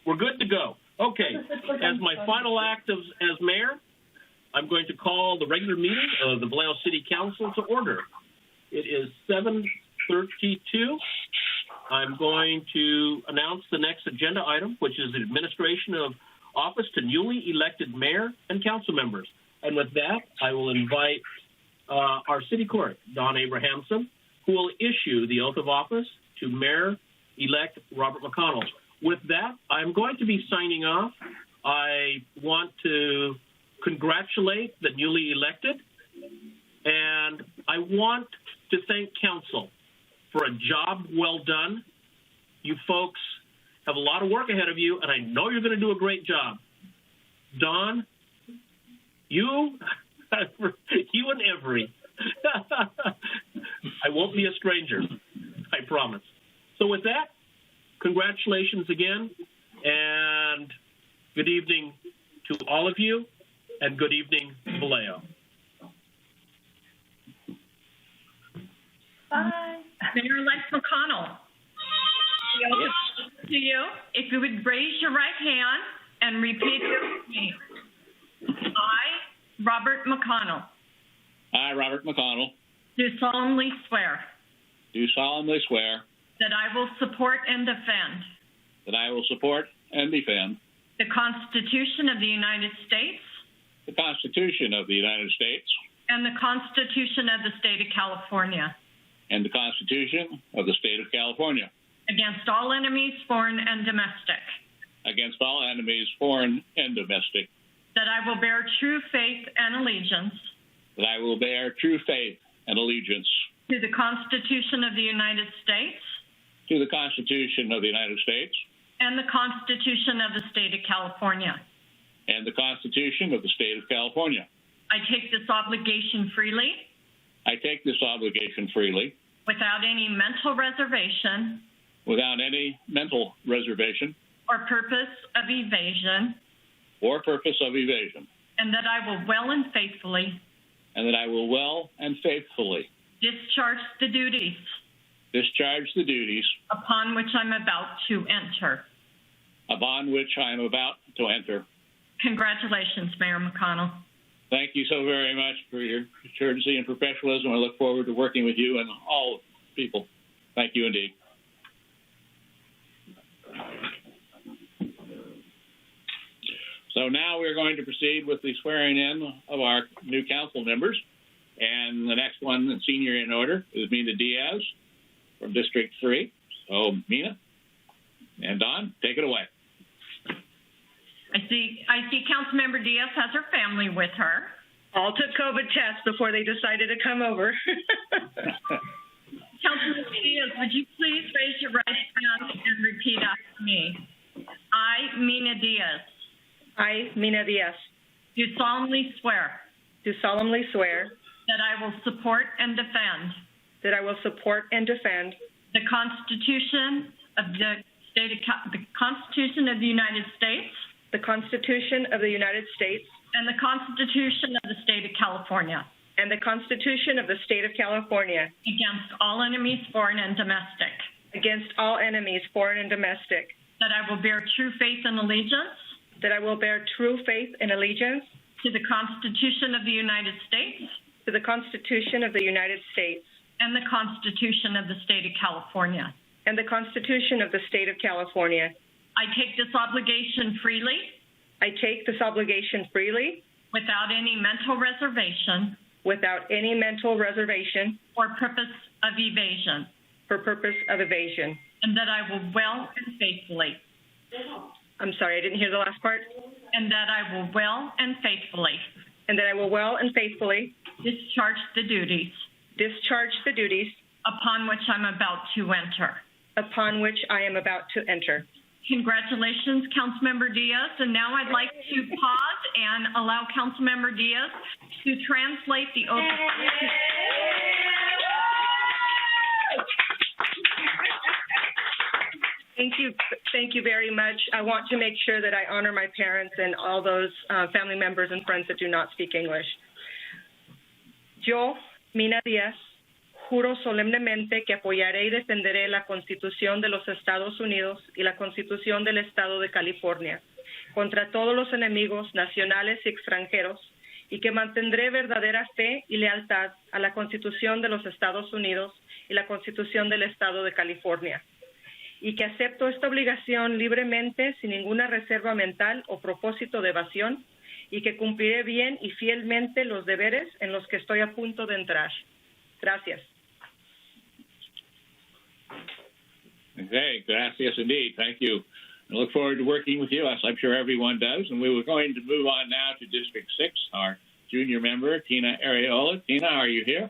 We're good to go. Okay, as my final act as mayor, I'm going to call the regular meeting of the Vallejo City Council to order. It is 7:32. I'm going to announce the next agenda item, which is the administration of office to newly elected mayor and council members. And with that, I will invite our city clerk, Don Abrahamson, who will issue the oath of office to Mayor-elect Robert McConnell. With that, I'm going to be signing off. I want to congratulate the newly elected, and I want to thank council for a job well done. You folks have a lot of work ahead of you, and I know you're going to do a great job. Don, you and Every, I won't be a stranger, I promise. So with that, congratulations again, and good evening to all of you, and good evening, Vallejo. Bye. Mayor-elect McConnell, to you, if you would raise your right hand and repeat after me. I, Robert McConnell. I, Robert McConnell. Do solemnly swear. Do solemnly swear. That I will support and defend. That I will support and defend. The Constitution of the United States. The Constitution of the United States. And the Constitution of the State of California. And the Constitution of the State of California. Against all enemies, foreign and domestic. Against all enemies, foreign and domestic. That I will bear true faith and allegiance. That I will bear true faith and allegiance. To the Constitution of the United States. To the Constitution of the United States. And the Constitution of the State of California. And the Constitution of the State of California. I take this obligation freely. I take this obligation freely. Without any mental reservation. Without any mental reservation. Or purpose of evasion. Or purpose of evasion. And that I will well and faithfully. And that I will well and faithfully. Discharge the duties. Discharge the duties. Upon which I'm about to enter. Upon which I am about to enter. Congratulations, Mayor McConnell. Thank you so very much for your courtesy and professionalism. I look forward to working with you and all people. Thank you indeed. So now we're going to proceed with the swearing in of our new council members. And the next one, the senior in order, is Mina Diaz from District 3. So, Mina and Don, take it away. I see Councilmember Diaz has her family with her. All took COVID tests before they decided to come over. Councilmember Diaz, would you please raise your right hand and repeat after me? I, Mina Diaz. I, Mina Diaz. Do solemnly swear. Do solemnly swear. That I will support and defend. That I will support and defend. The Constitution of the Constitution of the United States. The Constitution of the United States. And the Constitution of the State of California. And the Constitution of the State of California. Against all enemies, foreign and domestic. Against all enemies, foreign and domestic. That I will bear true faith and allegiance. That I will bear true faith and allegiance. To the Constitution of the United States. To the Constitution of the United States. And the Constitution of the State of California. And the Constitution of the State of California. I take this obligation freely. I take this obligation freely. Without any mental reservation. Without any mental reservation. Or purpose of evasion. For purpose of evasion. And that I will well and faithfully. I'm sorry, I didn't hear the last part. And that I will well and faithfully. And that I will well and faithfully. Discharge the duties. Discharge the duties. Upon which I'm about to enter. Upon which I am about to enter. Congratulations, Councilmember Diaz. And now I'd like to pause and allow Councilmember Diaz to translate the oath of office. Thank you very much. I want to make sure that I honor my parents and all those family members and friends that do not speak English. Yo, Mina Diaz, juro solemnemente que apoyaré y defenderé la Constitución de los Estados Unidos y la Constitución del Estado de California contra todos los enemigos nacionales y extranjeros, y que mantendré verdadera fe y lealtad a la Constitución de los Estados Unidos y la Constitución del Estado de California, y que acepto esta obligación libremente, sin ninguna reserva mental o propósito de evasión, y que cumpliré bien y fielmente los deberes en los que estoy a punto de entrar. Gracias. Okay, gracias indeed. Thank you. I look forward to working with you, as I'm sure everyone does. And we were going to move on now to District 6, our junior member, Tina Arreola. Tina, are you here?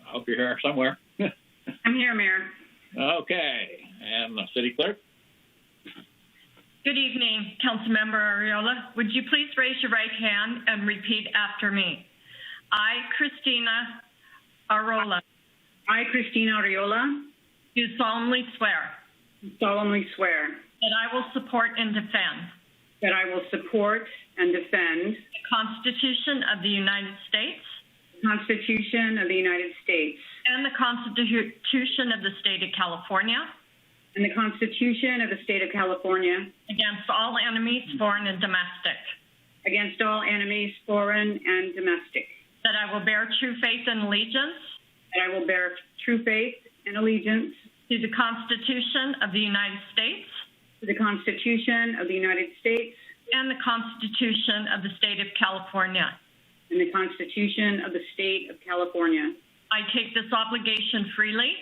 I hope you're here somewhere. I'm here, Mayor. Okay. And the city clerk? Good evening, Councilmember Arreola. Would you please raise your right hand and repeat after me? I, Christina Arreola, I, Christina Arreola, do solemnly swear solemnly swear that I will support and defend that I will support and defend the Constitution of the United States the Constitution of the United States and the Constitution of the State of California and the Constitution of the State of California against all enemies, foreign and domestic, against all enemies, foreign and domestic, that I will bear true faith and allegiance that I will bear true faith and allegiance to the Constitution of the United States to the Constitution of the United States and the Constitution of the State of California. and the Constitution of the State of California. I take this obligation freely,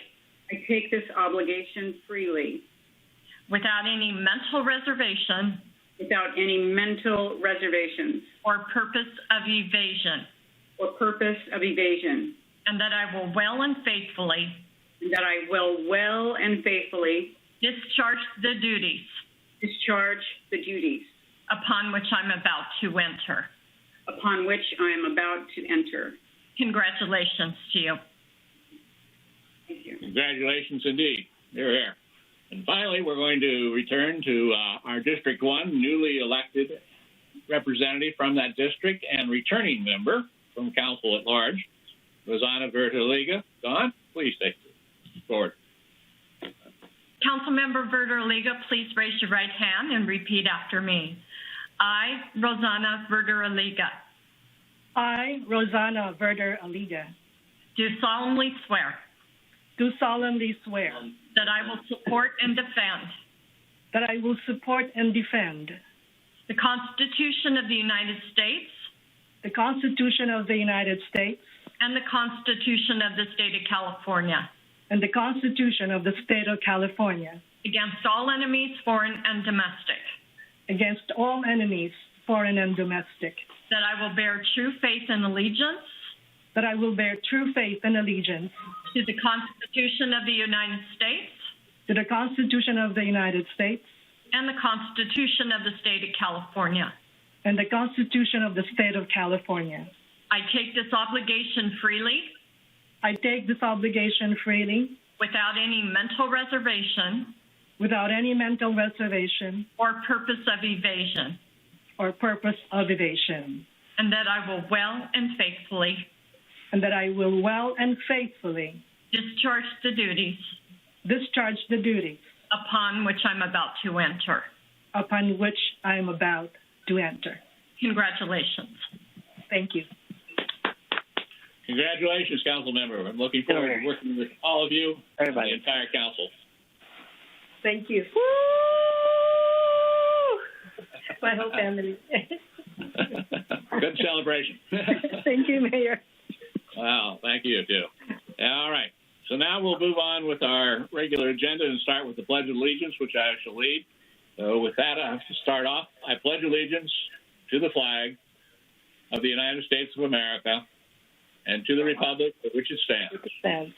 I take this obligation freely, without any mental reservation without any mental reservations or purpose of evasion, or purpose of evasion, and that I will well and faithfully and that I will well and faithfully discharge the duties discharge the duties upon which I'm about to enter. upon which I am about to enter. Congratulations to you. Thank you. Congratulations indeed. You're here. And finally, we're going to return to our District 1 newly elected representative from that district and returning member from Council at Large, Rosanna Verteliga. Don, please take it forward. Councilmember Verteliga, please raise your right hand and repeat after me. I, Rosanna Verteliga, I, Rosanna Verteliga, do solemnly swear do solemnly swear that I will support and defend that I will support and defend the Constitution of the United States the Constitution of the United States and the Constitution of the State of California and the Constitution of the State of California against all enemies, foreign and domestic, against all enemies, foreign and domestic, that I will bear true faith and allegiance that I will bear true faith and allegiance to the Constitution of the United States to the Constitution of the United States and the Constitution of the State of California. and the Constitution of the State of California. I take this obligation freely, I take this obligation freely, without any mental reservation without any mental reservation or purpose of evasion, or purpose of evasion, and that I will well and faithfully and that I will well and faithfully discharge the duties discharge the duties upon which I'm about to enter. upon which I am about to enter. Congratulations. Thank you. Congratulations, Council Member. I'm looking forward to working with all of you and the entire Council. Thank you. My whole family. Good celebration. Thank you, Mayor. Wow, thank you, too. All right. So now we'll move on with our regular agenda and start with the Pledge of Allegiance, which I shall lead. So with that, I have to start off. I pledge allegiance to the flag of the United States of America and to the republic for which it stands.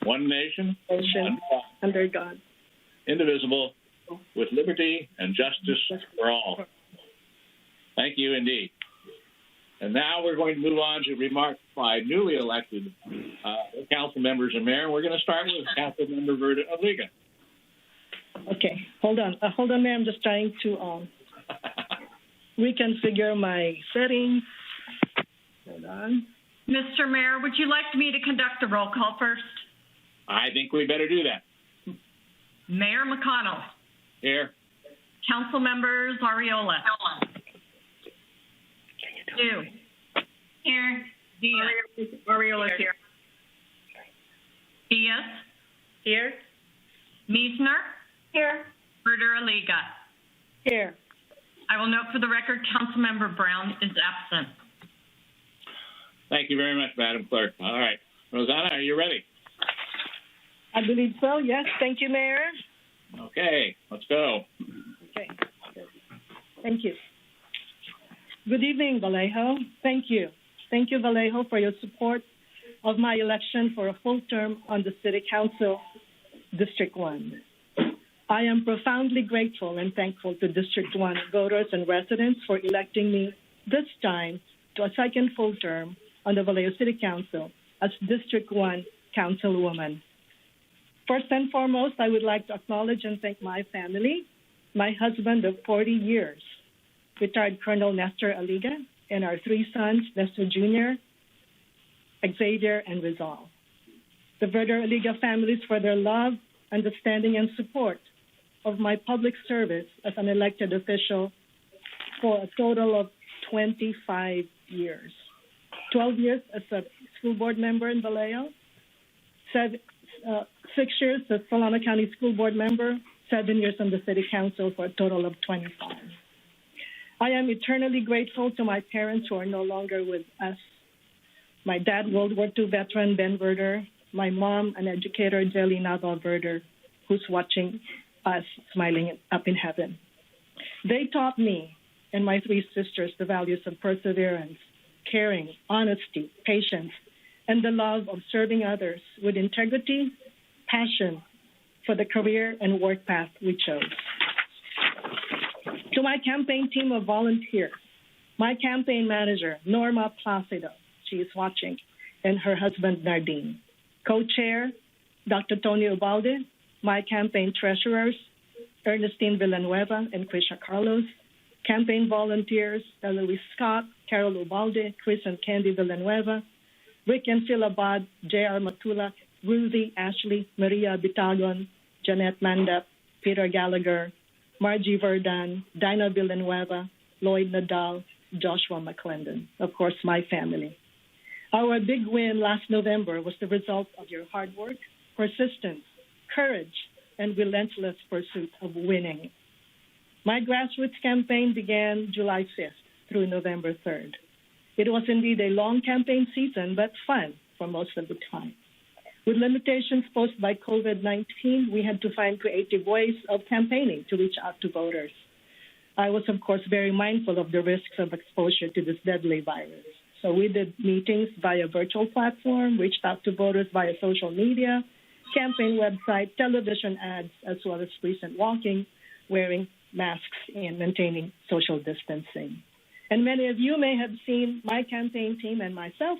One nation, Nation, under God. indivisible, with liberty and justice for all. Thank you indeed. And now we're going to move on to remarks by newly elected council members and mayor. And we're going to start with Councilmember Verteliga. Okay, hold on, Mayor. I'm just trying to reconfigure my settings. Hold on. Mr. Mayor, would you like me to conduct the roll call first? I think we better do that. Mayor McConnell. Here. Councilmembers Ariola. Dew. Here. Diaz. Ariola here. Diaz. Here. Meisner. Here. Berger Aliga. Here. I will note for the record, Councilmember Brown is absent. Thank you very much, Madam Clerk. All right. Rosanna, are you ready? I believe so, yes. Thank you, Mayor. Okay, let's go. Okay. Thank you. Good evening, Vallejo. Thank you. Thank you, Vallejo, for your support of my election for a full term on the City Council, District 1. I am profoundly grateful and thankful to District 1 voters and residents for electing me this time to a second full term on the Vallejo City Council as District 1 Councilwoman. First and foremost, I would like to acknowledge and thank my family, my husband of 40 years, retired Colonel Nestor Aliga, and our three sons, Nestor Jr., Xavier, and Rizal. The Verder Aliga families for their love, understanding, and support of my public service as an elected official for a total of 25 years. 12 years as a school board member in Vallejo, 6 years as Solano County School Board member, 7 years on the City Council for a total of 25. I am eternally grateful to my parents who are no longer with us. My dad, World War II veteran Ben Verder, my mom, an educator, Jelly Nava Verder, who's watching us smiling up in heaven. They taught me and my three sisters the values of perseverance, caring, honesty, patience, and the love of serving others with integrity, passion for the career and work path we chose. To my campaign team of volunteers, my campaign manager, Norma Placido, she is watching, and her husband, Nardine. Co-chair, Dr. Tony Ubalde, my campaign treasurers, Ernestine Villanueva and Krisha Carlos, campaign volunteers, Eloise Scott, Carol Ubalde, Chris and Candy Villanueva, Rick and Phil Abad, J.R. Matulak, Ruthie, Ashley, Maria Bitagon, Jeanette Mandap, Peter Gallagher, Margie Verdun, Dinah Villanueva, Lloyd Nadal, Joshua McClendon, of course, my family. Our big win last November was the result of your hard work, persistence, courage, and relentless pursuit of winning. My grassroots campaign began July 5th through November 3rd. It was indeed a long campaign season, but fun for most of the time. With limitations posed by COVID-19, we had to find creative ways of campaigning to reach out to voters. I was, of course, very mindful of the risks of exposure to this deadly virus. So we did meetings via virtual platform, reached out to voters via social media, campaign website, television ads, as well as recent walking, wearing masks, and maintaining social distancing. And many of you may have seen my campaign team and myself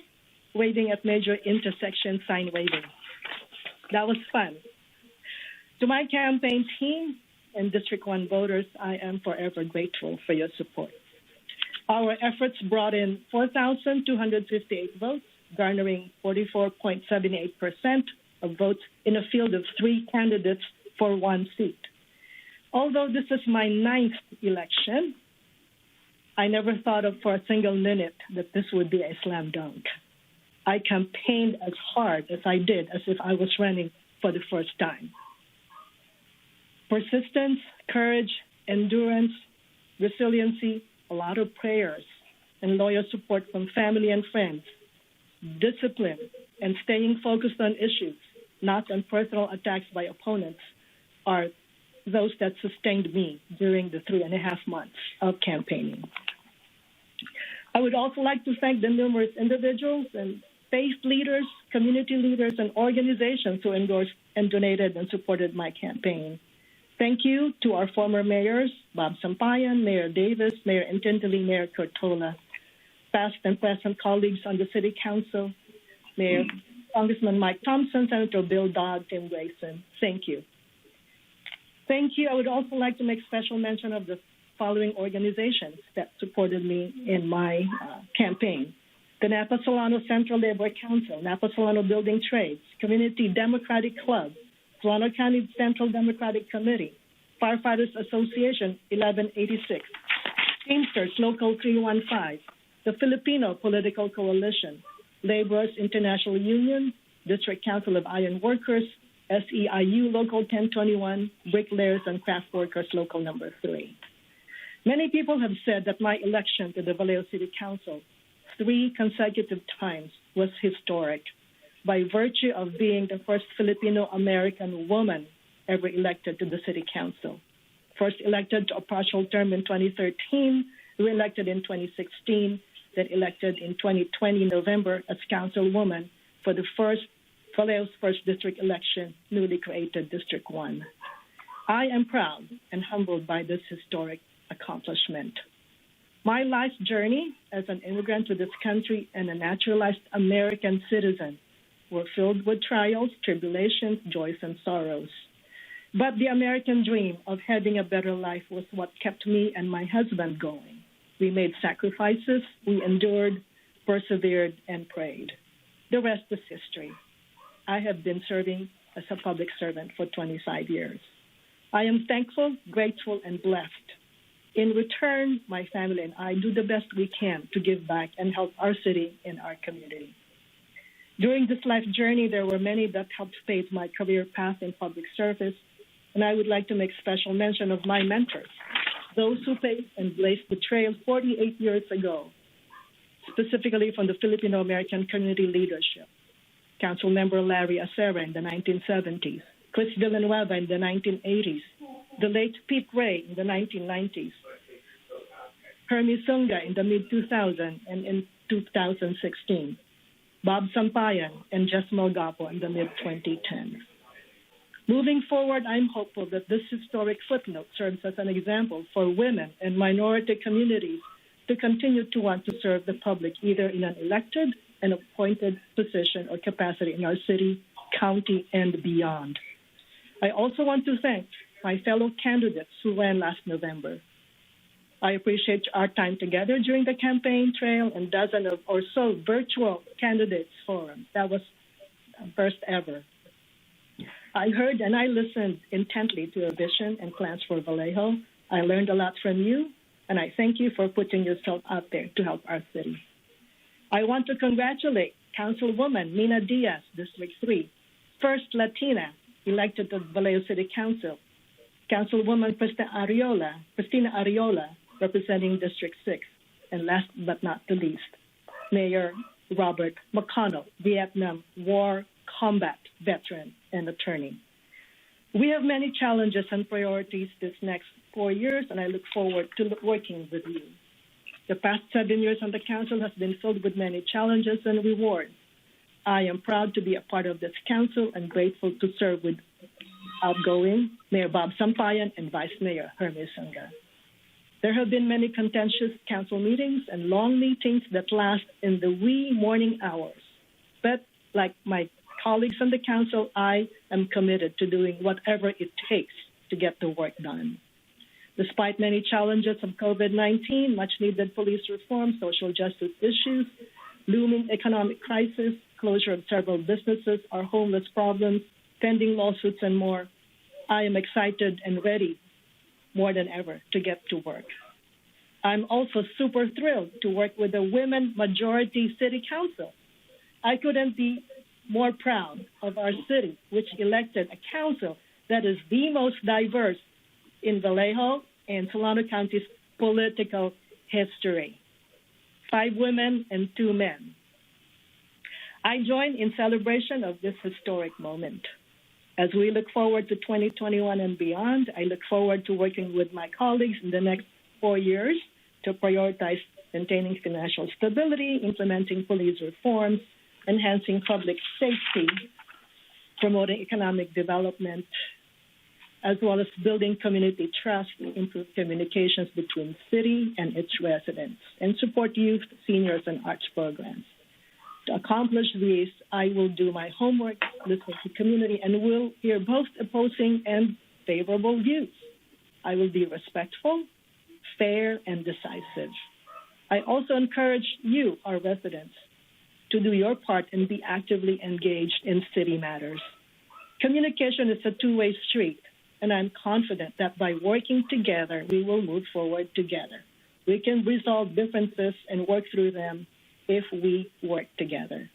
waving at major intersection sign waving. That was fun. To my campaign team and District 1 voters, I am forever grateful for your support. Our efforts brought in 4,258 votes, garnering 44.78% of votes in a field of 3 candidates for 1 seat. Although this is my 9th election, I never thought of for a single minute that this would be a slam dunk. I campaigned as hard as I did as if I was running for the first time. Persistence, courage, endurance, resiliency, a lot of prayers, and loyal support from family and friends, discipline, and staying focused on issues, not on personal attacks by opponents, are those that sustained me during the 3.5 months of campaigning. I would also like to thank the numerous individuals and faith leaders, community leaders, and organizations who endorsed and donated and supported my campaign. Thank you to our former mayors, Bob Sampayan, Mayor Davis, Mayor Intentili, Mayor Cortola, past and present colleagues on the City Council, Mayor Congressman Mike Thompson, Senator Bill Dodd, Tim Grayson. Thank you. Thank you. I would also like to make special mention of the following organizations that supported me in my campaign. the Napa Solano Central Labor Council, Napa Solano Building Trades, Community Democratic Club, Solano County Central Democratic Committee, Firefighters Association 1186, Teamsters Local 315, the Filipino Political Coalition, Laborers International Union, District Council of Iron Workers, SEIU Local 1021, Bricklayers and Craft Workers Local Number 3. Many people have said that my election to the Vallejo City Council 3 consecutive times was historic by virtue of being the first Filipino-American woman ever elected to the City Council. First elected to a partial term in 2013, re-elected in 2016, then elected in 2020 November as councilwoman for the Vallejo's first district election, newly created District 1. I am proud and humbled by this historic accomplishment. My life's journey as an immigrant to this country and a naturalized American citizen were filled with trials, tribulations, joys, and sorrows. But the American dream of having a better life was what kept me and my husband going. We made sacrifices, we endured, persevered, and prayed. The rest is history. I have been serving as a public servant for 25 years. I am thankful, grateful, and blessed. In return, my family and I do the best we can to give back and help our city and our community. During this life journey, there were many that helped pave my career path in public service, and I would like to make special mention of my mentors, those who paved and blazed the trail 48 years ago, specifically from the Filipino-American community leadership. Councilmember Larry Acera in the 1970s, Chris Villanueva in the 1980s, the late Pete Ray in the 1990s, Hermie Sunga in the mid-2000s and in 2016, Bob Sampayan and Jess Malgapo in the mid-2010s. Moving forward, I'm hopeful that this historic footnote serves as an example for women and minority communities to continue to want to serve the public either in an elected and appointed position or capacity in our city, county, and beyond. I also want to thank my fellow candidates who ran last November. I appreciate our time together during the campaign trail and dozens of or so virtual candidates forums. That was first ever. I heard and I listened intently to your vision and plans for Vallejo. I learned a lot from you, and I thank you for putting yourself out there to help our city. I want to congratulate Councilwoman Mina Diaz, District 3, first Latina elected to Vallejo City Council, Councilwoman Christina Ariola, representing District 6, and last but not the least, Mayor Robert McConnell, Vietnam War combat veteran and attorney. We have many challenges and priorities this next 4 years, and I look forward to working with you. The past 7 years on the council has been filled with many challenges and rewards. I am proud to be a part of this council and grateful to serve with outgoing Mayor Bob Sampayan and Vice Mayor Hermie Sunga. There have been many contentious council meetings and long meetings that last in the wee morning hours. But like my colleagues on the council, I am committed to doing whatever it takes to get the work done. Despite many challenges of COVID-19, much-needed police reform, social justice issues, looming economic crisis, closure of several businesses, our homeless problems, pending lawsuits, and more, I am excited and ready more than ever to get to work. I'm also super thrilled to work with the Women Majority City Council. I couldn't be more proud of our city, which elected a council that is the most diverse in Vallejo and Solano County's political history. 5 women and 2 men. I join in celebration of this historic moment. As we look forward to 2021 and beyond, I look forward to working with my colleagues in the next 4 years to prioritize maintaining financial stability, implementing police reforms, enhancing public safety, promoting economic development, as well as building community trust, improve communications between the city and its residents, and support youth, seniors, and arts programs. To accomplish these, I will do my homework, listen to community, and will hear both opposing and favorable views. I will be respectful, fair, and decisive. I also encourage you, our residents, to do your part and be actively engaged in city matters. Communication is a two-way street, and I'm confident that by working together, we will move forward together. We can resolve differences and work through them if we work together.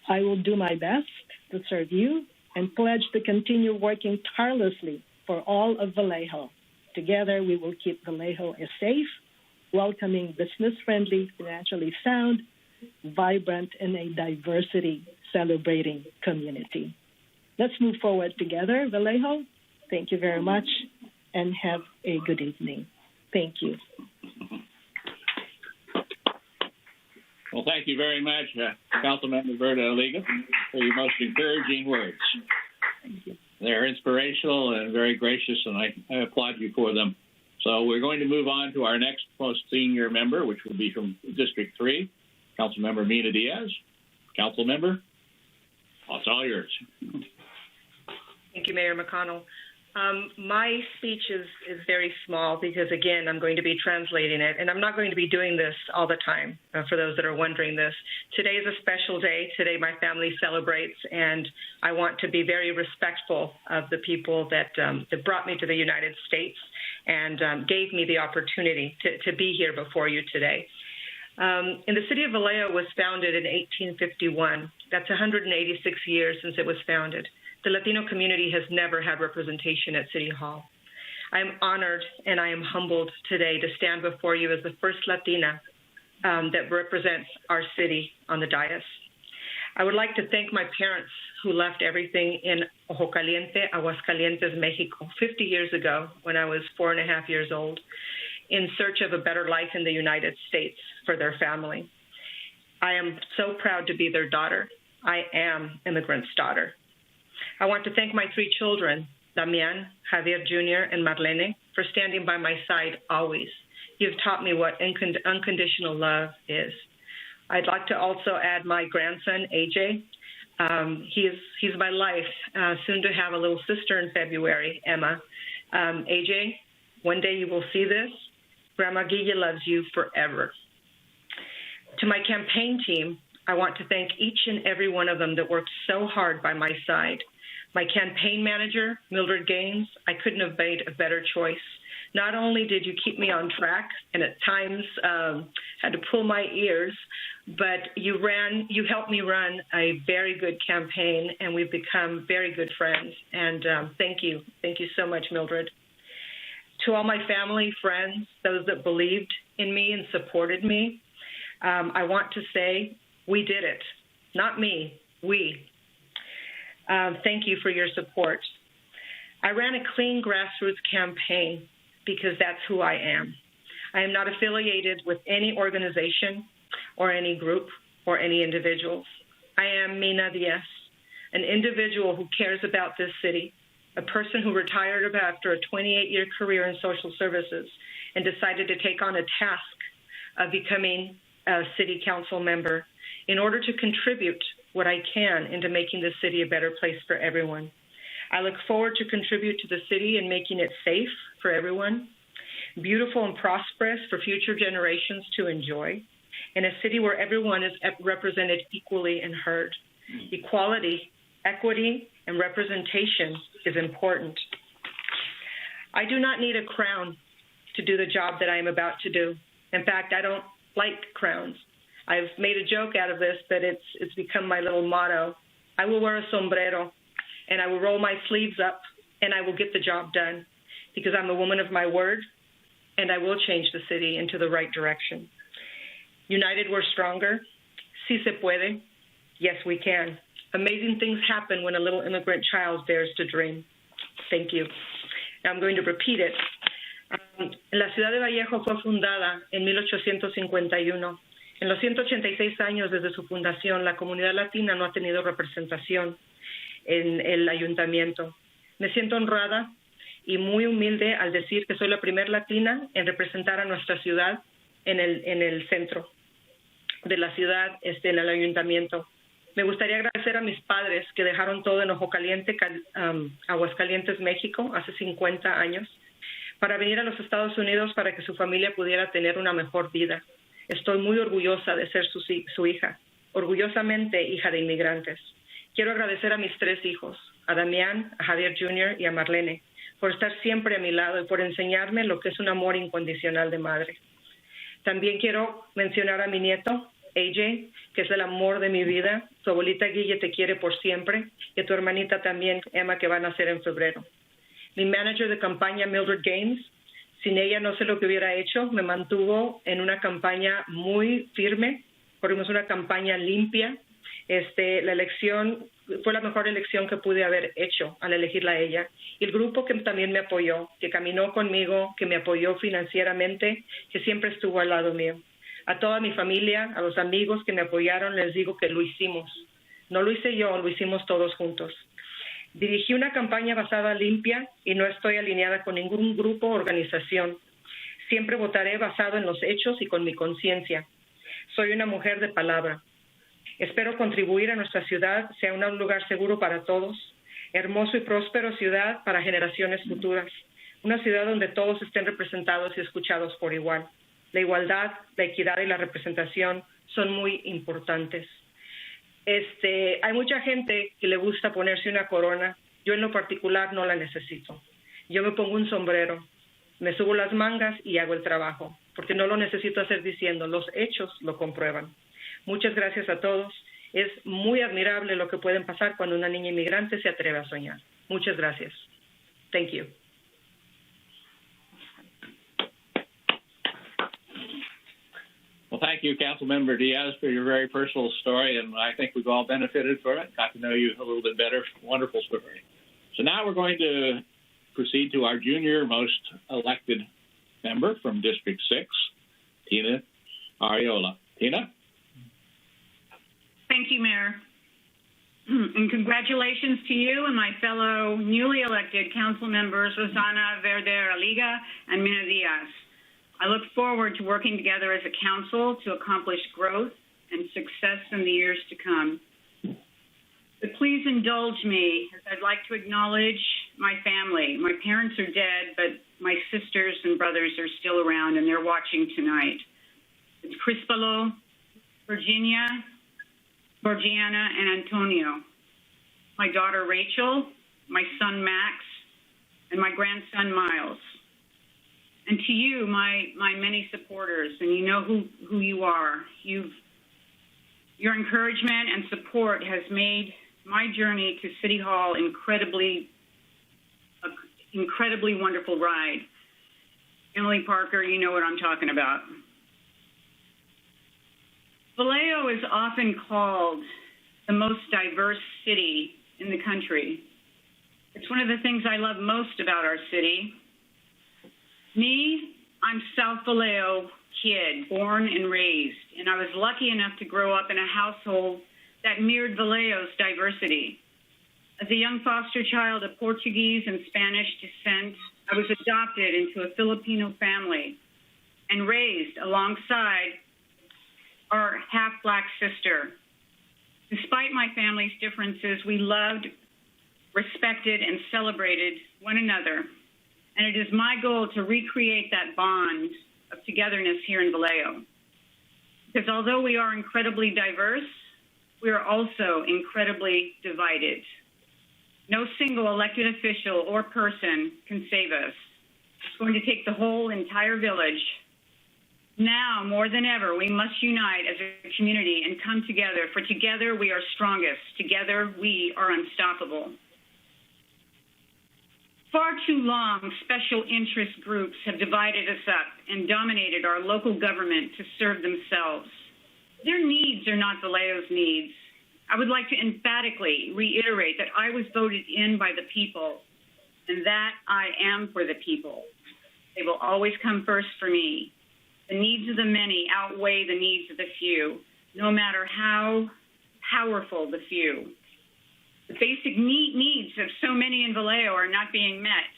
I will do my best to serve you and pledge to continue working tirelessly for all of Vallejo. Together, we will keep Vallejo a safe, welcoming, business-friendly, financially sound, vibrant, and a diversity-celebrating community. Let's move forward together, Vallejo. Thank you very much, and have a good evening. Thank you. Well, thank you very much, Councilmember Berta Aliga, for your most encouraging words. Thank you. They're inspirational and very gracious, and I applaud you for them. So we're going to move on to our next most senior member, which will be from District 3, Councilmember Mina Diaz. Councilmember, it's all yours. Thank you, Mayor McConnell. My speech is very small because, again, I'm going to be translating it, and I'm not going to be doing this all the time, for those that are wondering this. Today is a special day. Today my family celebrates, and I want to be very respectful of the people that brought me to the United States and gave me the opportunity to be here before you today. And the city of Vallejo was founded in 1851. That's 186 years since it was founded. The Latino community has never had representation at City Hall. I am honored and I am humbled today to stand before you as the first Latina that represents our city on the dais. I would like to thank my parents who left everything in Ojo Caliente, Aguascalientes, Mexico, 50 years ago when I was 4.5 years old, in search of a better life in the United States for their family. I am so proud to be their daughter. I am immigrant's daughter. I want to thank my 3 children, Damian, Javier Jr., and Marlene, for standing by my side always. You've taught me what unconditional love is. I'd like to also add my grandson, AJ. He's my life, soon to have a little sister in February, Emma. AJ, one day you will see this. Grandma Guilla loves you forever. To my campaign team, I want to thank each and every one of them that worked so hard by my side. My campaign manager, Mildred Gaines, I couldn't have made a better choice. Not only did you keep me on track and at times had to pull my ears, but you helped me run a very good campaign, and we've become very good friends. And thank you. Thank you so much, Mildred. To all my family, friends, those that believed in me and supported me, I want to say we did it. Not me, we. Thank you for your support. I ran a clean grassroots campaign because that's who I am. I am not affiliated with any organization or any group or any individuals. I am Mina Diaz, an individual who cares about this city, a person who retired after a 28-year career in social services and decided to take on a task of becoming a city council member in order to contribute what I can into making the city a better place for everyone. I look forward to contribute to the city and making it safe for everyone, beautiful and prosperous for future generations to enjoy, and a city where everyone is represented equally and heard. Equality, equity, and representation is important. I do not need a crown to do the job that I am about to do. In fact, I don't like crowns. I've made a joke out of this, but it's become my little motto. I will wear a sombrero, and I will roll my sleeves up, and I will get the job done, because I'm a woman of my word, and I will change the city into the right direction. United, we're stronger. Si se puede. Yes, we can. Amazing things happen when a little immigrant child dares to dream. Thank you. Now I'm going to repeat it. La ciudad de Vallejo fue fundada en 1851. En los 186 años desde su fundación, la comunidad latina no ha tenido representación en el ayuntamiento. Me siento honrada y muy humilde al decir que soy la primera latina en representar a nuestra ciudad en el centro de la ciudad, en el ayuntamiento. Me gustaría agradecer a mis padres que dejaron todo en Ojo Caliente, Aguascalientes, México, hace 50 años, para venir a los Estados Unidos para que su familia pudiera tener una mejor vida. Estoy muy orgullosa de ser su hija. orgullosamente hija de inmigrantes. Quiero agradecer a mis 3 hijos, a Damián, a Javier Jr. y a Marlene, por estar siempre a mi lado y por enseñarme lo que es un amor incondicional de madre. También quiero mencionar a mi nieto, AJ, que es el amor de mi vida. Tu abuelita Guille te quiere por siempre, y a tu hermanita también, Emma, que va a nacer en febrero. Mi manager de campaña, Mildred Gaines, sin ella no sé lo que hubiera hecho. Me mantuvo en una campaña muy firme, corrimos una campaña limpia. La elección fue la mejor elección que pude haber hecho al elegirla a ella. Y el grupo que también me apoyó, que caminó conmigo, que me apoyó financieramente, que siempre estuvo al lado mío. A toda mi familia, a los amigos que me apoyaron, les digo que lo hicimos. No lo hice yo, lo hicimos todos juntos. Dirigí una campaña basada limpia y no estoy alineada con ningún grupo o organización. Siempre votaré basado en los hechos y con mi conciencia. Soy una mujer de palabra. Espero contribuir a nuestra ciudad sea un lugar seguro para todos, hermoso y próspero ciudad para generaciones futuras, una ciudad donde todos estén representados y escuchados por igual. La igualdad, la equidad y la representación son muy importantes. Hay mucha gente que le gusta ponerse una corona. Yo en lo particular no la necesito. Yo me pongo un sombrero, me subo las mangas y hago el trabajo, porque no lo necesito hacer diciendo, los hechos lo comprueban. Muchas gracias a todos. Es muy admirable lo que pueden pasar cuando una niña inmigrante se atreve a soñar. Muchas gracias. Thank you. Well, thank you, Councilmember Diaz, for your very personal story, and I think we've all benefited from it. Got to know you a little bit better. Wonderful story. So now we're going to proceed to our junior most elected member from District 6, Tina Ariola. Tina? Thank you, Mayor. And congratulations to you and my fellow newly elected council members, Rosana Verde-Aliga and Mina Diaz. I look forward to working together as a council to accomplish growth and success in the years to come. But please indulge me as I'd like to acknowledge my family. My parents are dead, but my sisters and brothers are still around and they're watching tonight. It's Crispalo, Virginia, Borgiana, and Antonio, my daughter Rachel, my son Max, and my grandson Miles. And to you, my many supporters, and you know who you are. Your encouragement and support has made my journey to City Hall incredibly wonderful ride. Emily Parker, you know what I'm talking about. Vallejo is often called the most diverse city in the country. It's one of the things I love most about our city. Me, I'm South Vallejo kid, born and raised, and I was lucky enough to grow up in a household that mirrored Vallejo's diversity. As a young foster child of Portuguese and Spanish descent, I was adopted into a Filipino family and raised alongside our half-Black sister. Despite my family's differences, we loved, respected, and celebrated one another. And it is my goal to recreate that bond of togetherness here in Vallejo. Because although we are incredibly diverse, we are also incredibly divided. No single elected official or person can save us. It's going to take the whole entire village. Now, more than ever, we must unite as a community and come together, for together we are strongest. Together we are unstoppable. Far too long, special interest groups have divided us up and dominated our local government to serve themselves. Their needs are not Vallejo's needs. I would like to emphatically reiterate that I was voted in by the people and that I am for the people. They will always come first for me. The needs of the many outweigh the needs of the few, no matter how powerful the few. The basic needs of so many in Vallejo are not being met.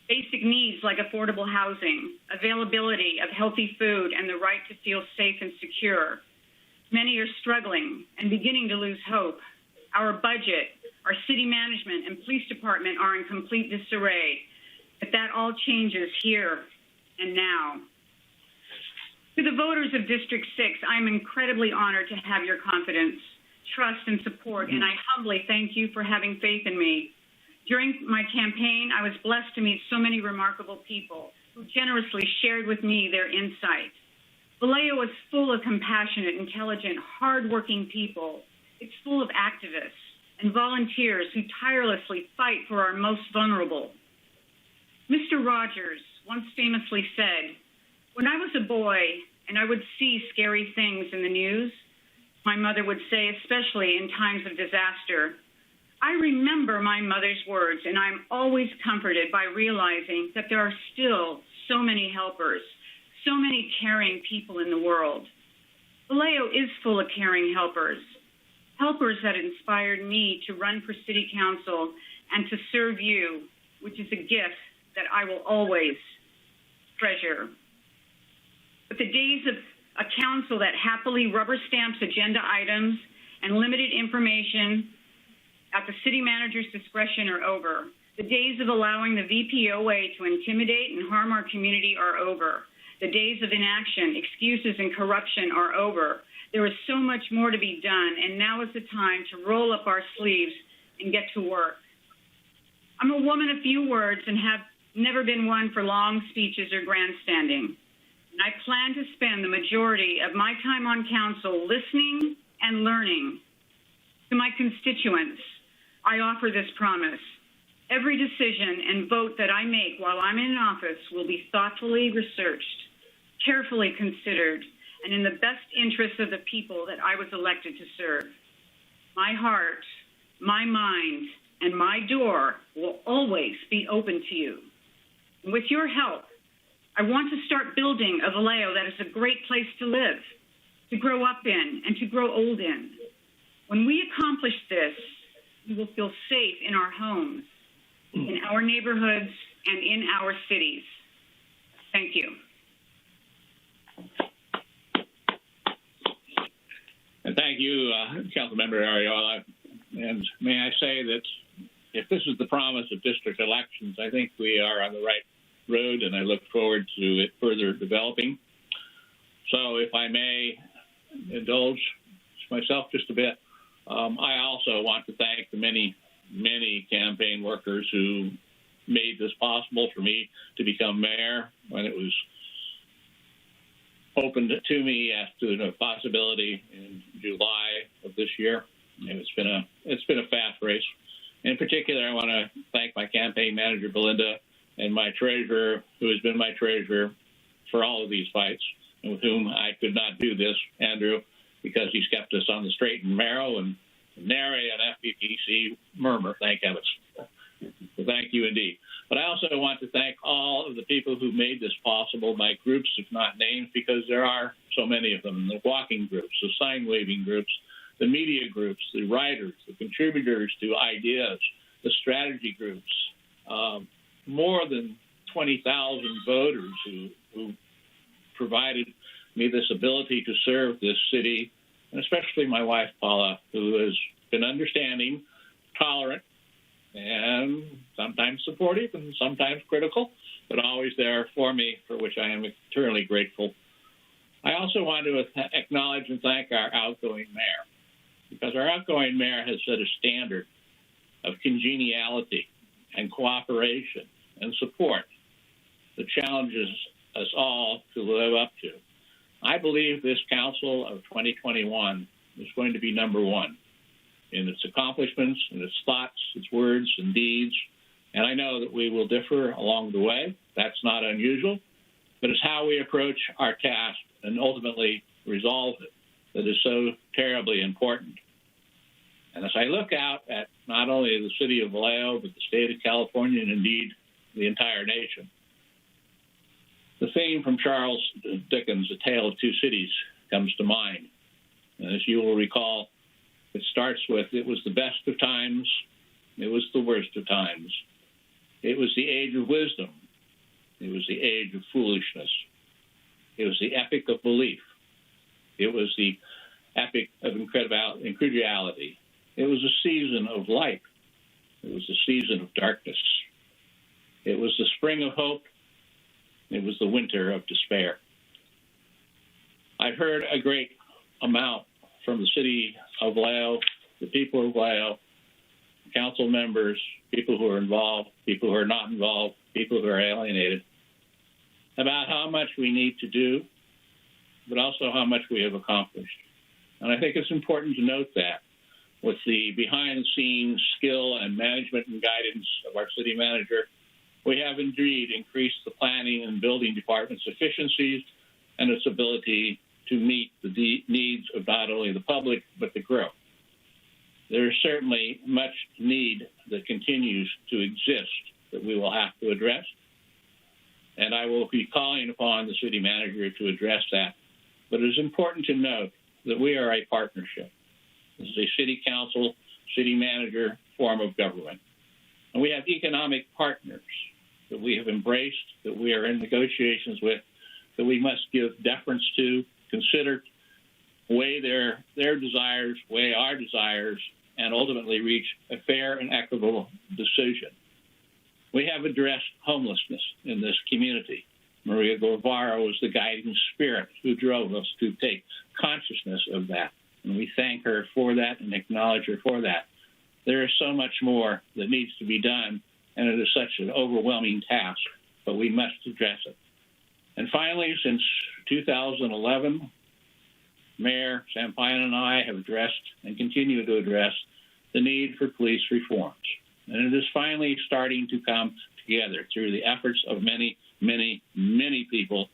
Basic needs like affordable housing, availability of healthy food, and the right to feel safe and secure. Many are struggling and beginning to lose hope. Our budget, our city management, and police department are in complete disarray. But that all changes here and now. To the voters of District 6, I am incredibly honored to have your confidence, trust, and support, and I humbly thank you for having faith in me. During my campaign, I was blessed to meet so many remarkable people who generously shared with me their insight. Vallejo is full of compassionate, intelligent, hardworking people. It's full of activists and volunteers who tirelessly fight for our most vulnerable. Mr. Rogers once famously said, "When I was a boy and I would see scary things in the news," my mother would say, especially in times of disaster, "I remember my mother's words, and I'm always comforted by realizing that there are still so many helpers, so many caring people in the world." Vallejo is full of caring helpers, helpers that inspired me to run for city council and to serve you, which is a gift that I will always treasure. But the days of a council that happily rubber stamps agenda items and limited information at the city manager's discretion are over. The days of allowing the VPOA to intimidate and harm our community are over. The days of inaction, excuses, and corruption are over. There is so much more to be done, and now is the time to roll up our sleeves and get to work. I'm a woman of few words and have never been one for long speeches or grandstanding. And I plan to spend the majority of my time on council listening and learning. To my constituents, I offer this promise. Every decision and vote that I make while I'm in office will be thoughtfully researched, carefully considered, and in the best interest of the people that I was elected to serve. My heart, my mind, and my door will always be open to you. And with your help, I want to start building a Vallejo that is a great place to live, to grow up in, and to grow old in. When we accomplish this, we will feel safe in our homes, in our neighborhoods, and in our cities. Thank you. And thank you, Councilmember Arreola. And may I say that if this is the promise of district elections, I think we are on the right road, and I look forward to it further developing. So if I may indulge myself just a bit, I also want to thank the many, many campaign workers who made this possible for me to become mayor when it was opened to me as to the possibility in July of this year. And it's been a fast race. In particular, I want to thank my campaign manager, Belinda, and my treasurer, who has been my treasurer for all of these fights, and with whom I could not do this, Andrew, because he's kept us on the straight and narrow, and nary an FPPC murmur, thank heavens. So thank you indeed. But I also want to thank all of the people who made this possible, my groups, if not named, because there are so many of them, the walking groups, the sign-waving groups, the media groups, the writers, the contributors to ideas, the strategy groups, more than 20,000 voters who provided me this ability to serve this city, and especially my wife, Paula, who has been understanding, tolerant, and sometimes supportive and sometimes critical, but always there for me, for which I am eternally grateful. I also want to acknowledge and thank our outgoing mayor, because our outgoing mayor has set a standard of congeniality and cooperation and support that challenges us all to live up to. I believe this council of 2021 is going to be number one in its accomplishments, in its thoughts, its words, and deeds. And I know that we will differ along the way. That's not unusual, but it's how we approach our task and ultimately resolve it that is so terribly important. And as I look out at not only the city of Vallejo, but the state of California, and indeed the entire nation, the theme from Charles Dickens, A Tale of Two Cities, comes to mind. And as you will recall, it starts with, it was the best of times, it was the worst of times. It was the age of wisdom. It was the age of foolishness. It was the epic of belief. It was the epic of incredulity. It was a season of light. It was a season of darkness. It was the spring of hope. It was the winter of despair. I've heard a great amount from the city of Vallejo, the people of Vallejo, council members, people who are involved, people who are not involved, people who are alienated, about how much we need to do, but also how much we have accomplished. And I think it's important to note that with the behind-the-scenes skill and management and guidance of our city manager, we have indeed increased the planning and building department's efficiencies and its ability to meet the needs of not only the public, but the growth. There is certainly much need that continues to exist that we will have to address, and I will be calling upon the city manager to address that. But it is important to note that we are a partnership. This is a city council, city manager form of government. And we have economic partners that we have embraced, that we are in negotiations with, that we must give deference to, consider, weigh their desires, weigh our desires, and ultimately reach a fair and equitable decision. We have addressed homelessness in this community. Maria Guevara was the guiding spirit who drove us to take consciousness of that. And we thank her for that and acknowledge her for that. There is so much more that needs to be done, and it is such an overwhelming task, but we must address it. And finally, since 2011, Mayor Sampaio and I have addressed and continue to address the need for police reforms. And it is finally starting to come together through the efforts of many, many, many people,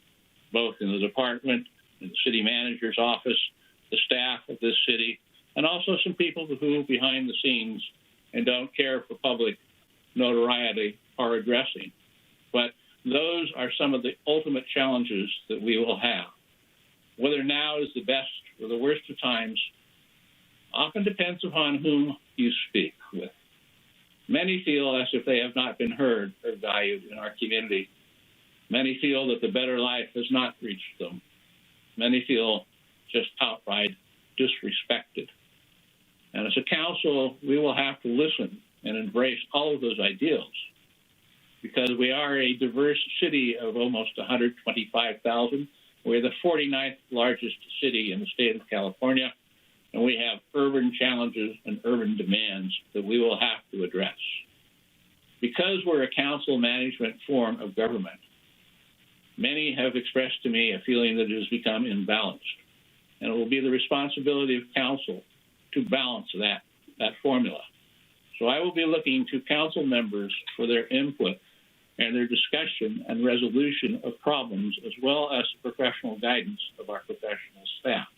both in the department, in the city manager's office, the staff of this city, and also some people who, behind the scenes, and don't care for public notoriety, are addressing. But those are some of the ultimate challenges that we will have. Whether now is the best or the worst of times often depends upon whom you speak with. Many feel as if they have not been heard or valued in our community. Many feel that the better life has not reached them. Many feel just outright disrespected. And as a council, we will have to listen and embrace all of those ideals, because we are a diverse city of almost 125,000. We're the 49th largest city in the state of California, and we have urban challenges and urban demands that we will have to address. Because we're a council management form of government, many have expressed to me a feeling that it has become imbalanced, and it will be the responsibility of council to balance that formula. So I will be looking to council members for their input and their discussion and resolution of problems, as well as the professional guidance of our professional staff.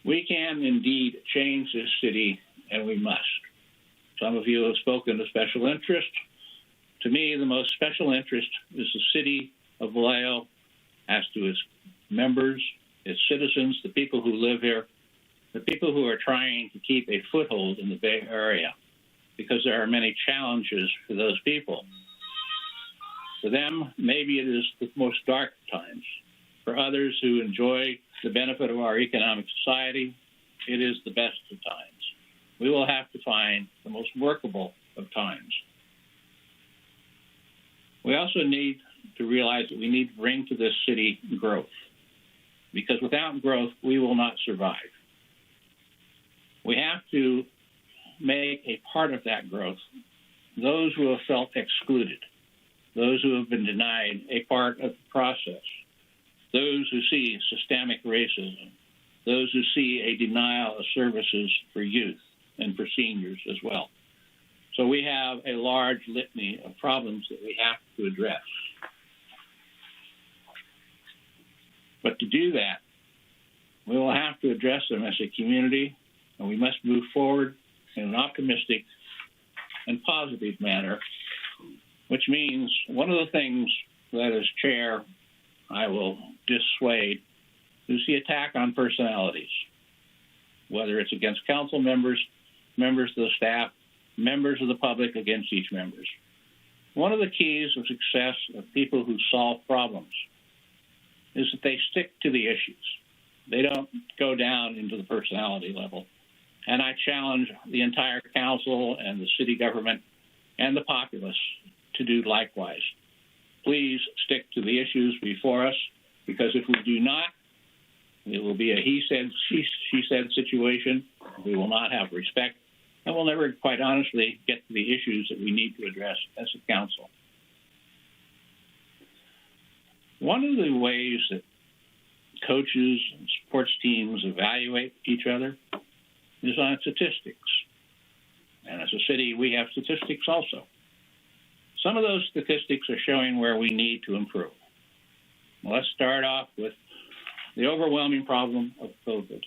We can indeed change this city, and we must. Some of you have spoken of special interest. To me, the most special interest is the city of Vallejo as to its members, its citizens, the people who live here, the people who are trying to keep a foothold in the Bay Area, because there are many challenges for those people. For them, maybe it is the most dark times. For others who enjoy the benefit of our economic society, it is the best of times. We will have to find the most workable of times. We also need to realize that we need to bring to this city growth, because without growth, we will not survive. We have to make a part of that growth those who have felt excluded, those who have been denied a part of the process, those who see systemic racism, those who see a denial of services for youth and for seniors as well. So we have a large litany of problems that we have to address. But to do that, we will have to address them as a community, and we must move forward in an optimistic and positive manner, which means one of the things that as chair I will dissuade is the attack on personalities, whether it's against council members, members of the staff, members of the public against each members. One of the keys of success of people who solve problems is that they stick to the issues. They don't go down into the personality level. And I challenge the entire council and the city government and the populace to do likewise, please stick to the issues before us, because if we do not, it will be a he said, she said situation. We will not have respect, and we'll never, quite honestly, get to the issues that we need to address as a council. One of the ways that coaches and sports teams evaluate each other is on statistics. And as a city, we have statistics also. Some of those statistics are showing where we need to improve. Let's start off with the overwhelming problem of COVID.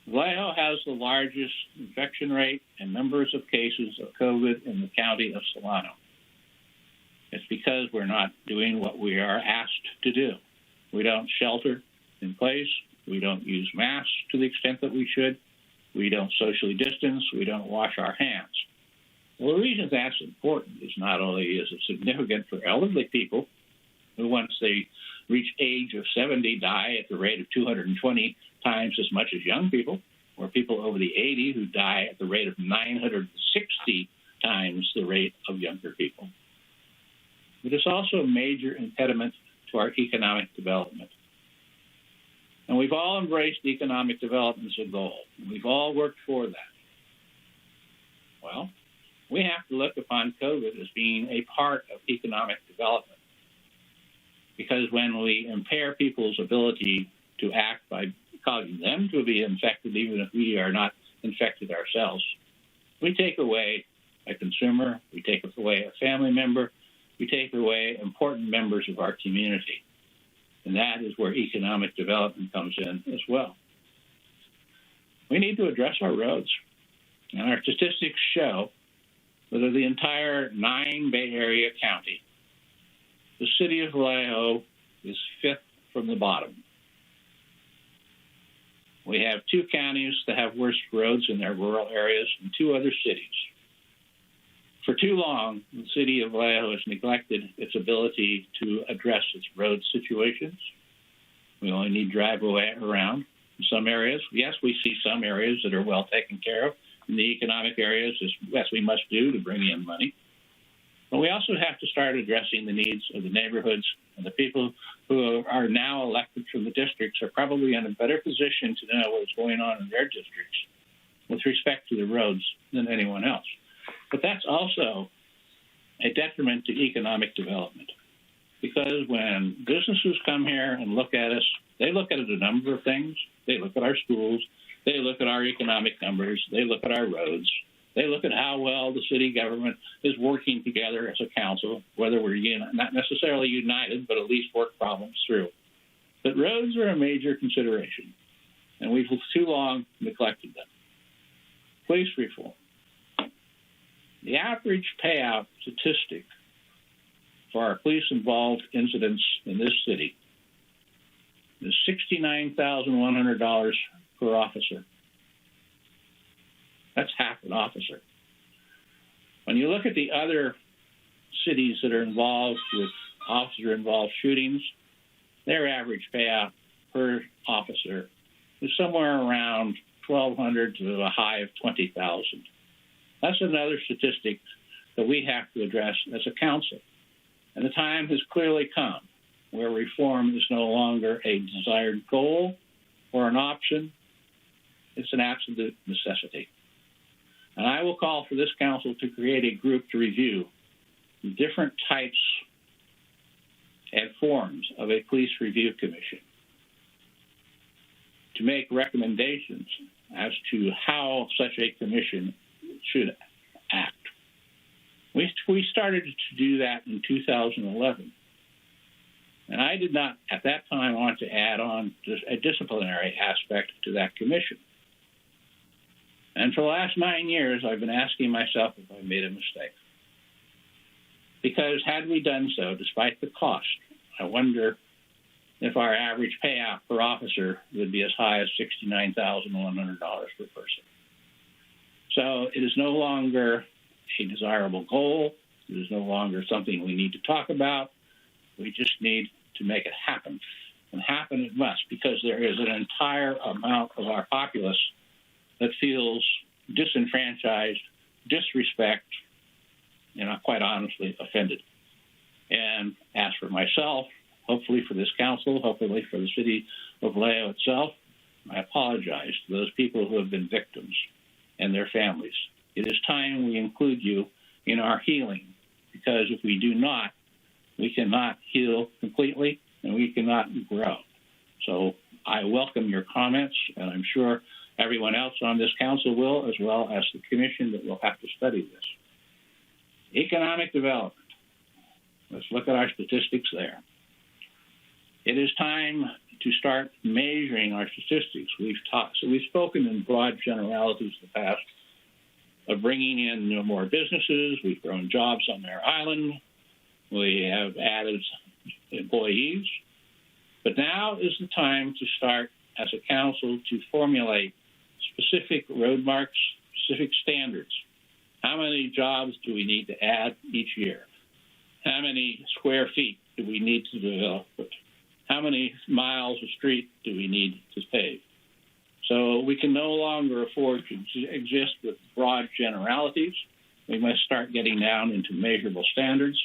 Vallejo has the largest infection rate and numbers of cases of COVID in the county of Solano. It's because we're not doing what we are asked to do. We don't shelter in place. We don't use masks to the extent that we should. We don't socially distance. We don't wash our hands. Well, the reason that's important is not only is it significant for elderly people who, once they reach age of 70, die at the rate of 220 times as much as young people, or people over the 80 who die at the rate of 960 times the rate of younger people. But it's also a major impediment to our economic development. And we've all embraced economic development as a goal. We've all worked for that. Well, we have to look upon COVID as being a part of economic development. Because when we impair people's ability to act by causing them to be infected, even if we are not infected ourselves, we take away a consumer, we take away a family member, we take away important members of our community. And that is where economic development comes in as well. We need to address our roads. And our statistics show that of the entire 9 Bay Area county, the city of Vallejo is 5th from the bottom. We have 2 counties that have worse roads in their rural areas and 2 other cities. For too long, the city of Vallejo has neglected its ability to address its road situations. We only need drive around in some areas. Yes, we see some areas that are well taken care of. In the economic areas, as we must do to bring in money. But we also have to start addressing the needs of the neighborhoods, and the people who are now elected from the districts are probably in a better position to know what's going on in their districts with respect to the roads than anyone else. But that's also a detriment to economic development, because when businesses come here and look at us, they look at a number of things. They look at our schools. They look at our economic numbers. They look at our roads. They look at how well the city government is working together as a council, whether we're not necessarily united, but at least work problems through. But roads are a major consideration, and we've too long neglected them. Police reform. The average payout statistic for our police-involved incidents in this city is $69,100 per officer. That's half an officer. When you look at the other cities that are involved with officer-involved shootings, their average payout per officer is somewhere around $1,200 to a high of $20,000. That's another statistic that we have to address as a council. And the time has clearly come where reform is no longer a desired goal or an option. It's an absolute necessity. And I will call for this council to create a group to review the different types and forms of a police review commission to make recommendations as to how such a commission should act. We started to do that in 2011. And I did not, at that time, want to add on a disciplinary aspect to that commission. And for the last 9 years, I've been asking myself if I made a mistake. Because had we done so, despite the cost, I wonder if our average payout per officer would be as high as $69,100 per person. So it is no longer a desirable goal. It is no longer something we need to talk about. We just need to make it happen. And happen it must, because there is an entire amount of our populace that feels disenfranchised, disrespect, and quite honestly, offended. And as for myself, hopefully for this council, hopefully for the city of Vallejo itself, I apologize to those people who have been victims and their families. It is time we include you in our healing, because if we do not, we cannot heal completely and we cannot grow. So I welcome your comments, and I'm sure everyone else on this council will, as well as the commission that will have to study this. Economic development. Let's look at our statistics there. It is time to start measuring our statistics. We've spoken in broad generalities in the past of bringing in more businesses. We've grown jobs on their island. We have added employees. But now is the time to start, as a council, to formulate specific road marks, specific standards. How many jobs do we need to add each year? How many square feet do we need to develop? How many miles of street do we need to pave? So we can no longer afford to exist with broad generalities. We must start getting down into measurable standards.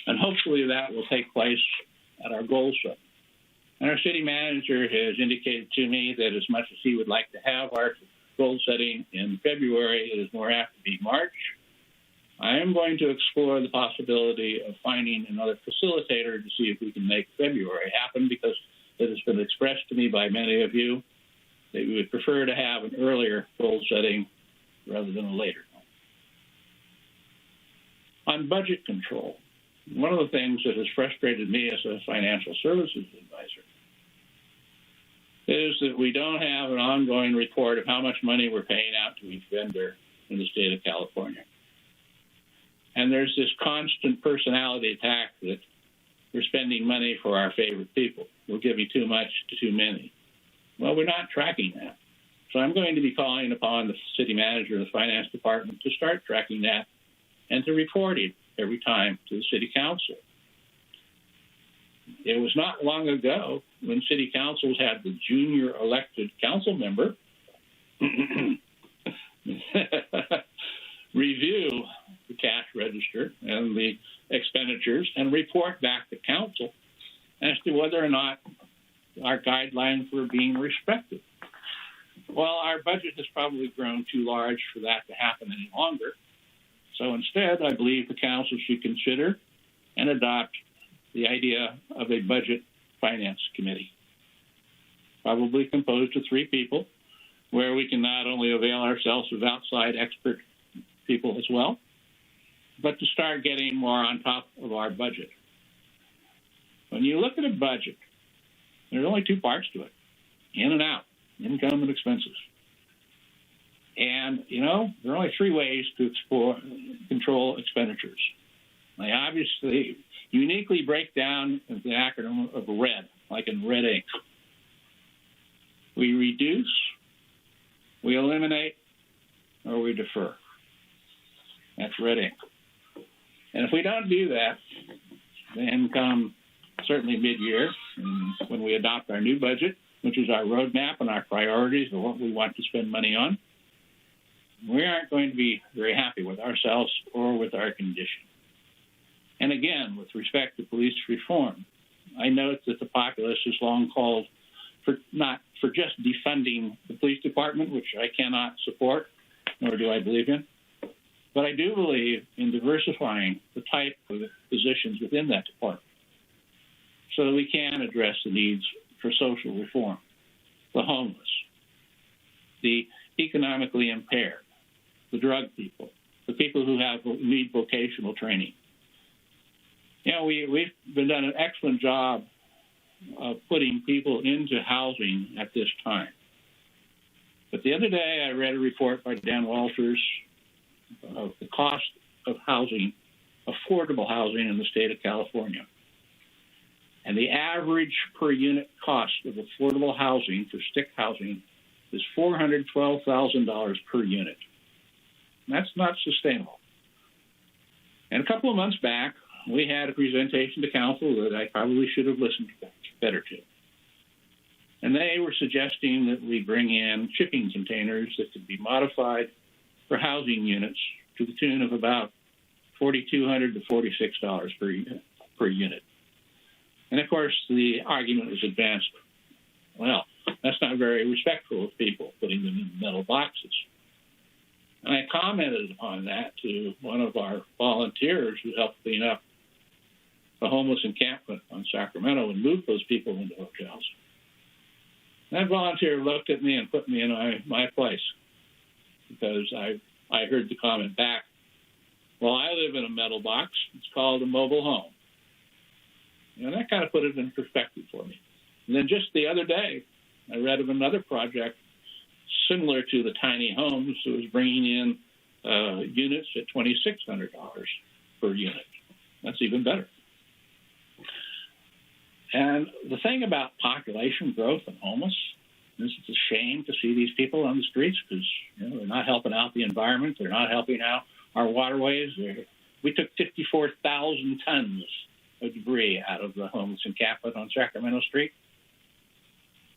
And hopefully that will take place at our goal setting. And our city manager has indicated to me that as much as he would like to have our goal setting in February, it is more apt to be March. I am going to explore the possibility of finding another facilitator to see if we can make February happen, because it has been expressed to me by many of you that we would prefer to have an earlier goal setting rather than a later one. On budget control, one of the things that has frustrated me as a financial services advisor is that we don't have an ongoing report of how much money we're paying out to each vendor in the state of California. And there's this constant personality attack that we're spending money for our favorite people. We'll give you too much to too many. Well, we're not tracking that. So I'm going to be calling upon the city manager and the finance department to start tracking that and to report it every time to the city council. It was not long ago when city councils had the junior elected council member review the cash register and the expenditures and report back to council as to whether or not our guidelines were being respected. Well, our budget has probably grown too large for that to happen any longer. So instead, I believe the council should consider and adopt the idea of a budget finance committee, probably composed of 3 people, where we can not only avail ourselves of outside expert people as well, but to start getting more on top of our budget. When you look at a budget, there's only 2 parts to it: in and out, income and expenses. And, there are only 3 ways to control expenditures. They obviously uniquely break down the acronym of RED, like in red ink. We reduce, we eliminate, or we defer. That's red ink. And if we don't do that, then come certainly mid-year, when we adopt our new budget, which is our roadmap and our priorities of what we want to spend money on, we aren't going to be very happy with ourselves or with our condition. And again, with respect to police reform, I note that the populace has long called for just defunding the police department, which I cannot support, nor do I believe in. But I do believe in diversifying the type of positions within that department so that we can address the needs for social reform, the homeless, the economically impaired, the drug people, the people who need vocational training. We've been done an excellent job of putting people into housing at this time. But the other day, I read a report by Dan Walters of the cost of housing, affordable housing in the state of California. And the average per unit cost of affordable housing for stick housing is $412,000 per unit. That's not sustainable. And a couple of months back, we had a presentation to council that I probably should have listened better to. And they were suggesting that we bring in shipping containers that could be modified for housing units to the tune of about $4,200 to $46 per unit. per unit. And of course, the argument was advanced, well, that's not very respectful of people, putting them in metal boxes. And I commented upon that to one of our volunteers who helped clean up the homeless encampment on Sacramento and move those people into hotels. That volunteer looked at me and put me in my place, because I heard the comment back, well, I live in a metal box. It's called a mobile home. And that kind of put it in perspective for me. And then just the other day, I read of another project similar to the tiny homes that was bringing in units at $2,600 per unit. That's even better. And the thing about population growth and homeless is it's a shame to see these people on the streets, because they're not helping out the environment. They're not helping out our waterways. We took 54,000 tons of debris out of the homeless encampment on Sacramento Street.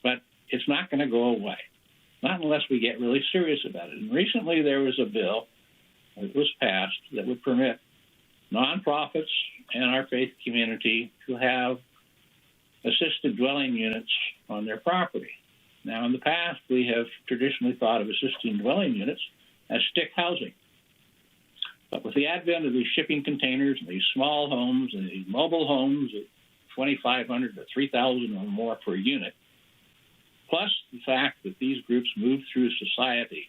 But it's not going to go away, not unless we get really serious about it. And recently there was a bill that was passed that would permit nonprofits and our faith community to have assisted dwelling units on their property. Now, in the past, we have traditionally thought of assisted dwelling units as stick housing. But with the advent of these shipping containers and these small homes and these mobile homes at $2,500 to $3,000 or more per unit, plus the fact that these groups move through society,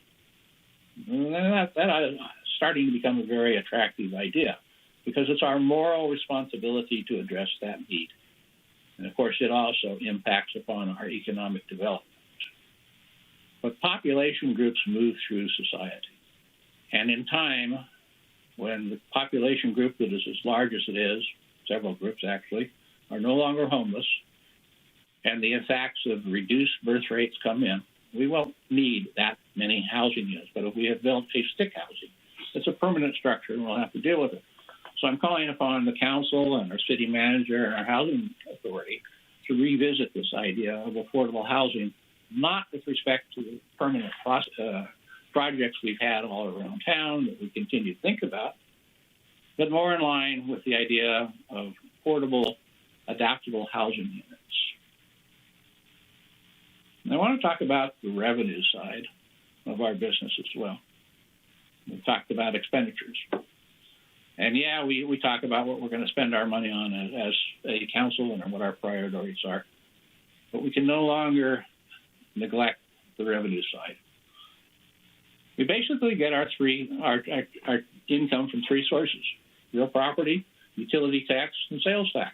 that is starting to become a very attractive idea, because it's our moral responsibility to address that need. And of course, it also impacts upon our economic development. But population groups move through society. And in time, when the population group that is as large as it is, several groups actually, are no longer homeless, and the effects of reduced birth rates come in, we won't need that many housing units. But if we have built a stick housing, it's a permanent structure, and we'll have to deal with it. So I'm calling upon the council and our city manager and our housing authority to revisit this idea of affordable housing, not with respect to the permanent projects we've had all around town that we continue to think about, but more in line with the idea of affordable, adaptable housing units. And I want to talk about the revenue side of our business as well. We talked about expenditures. And yeah, we talk about what we're going to spend our money on as a council and what our priorities are. But we can no longer neglect the revenue side. We basically get our income from three sources: real property, utility tax, and sales tax.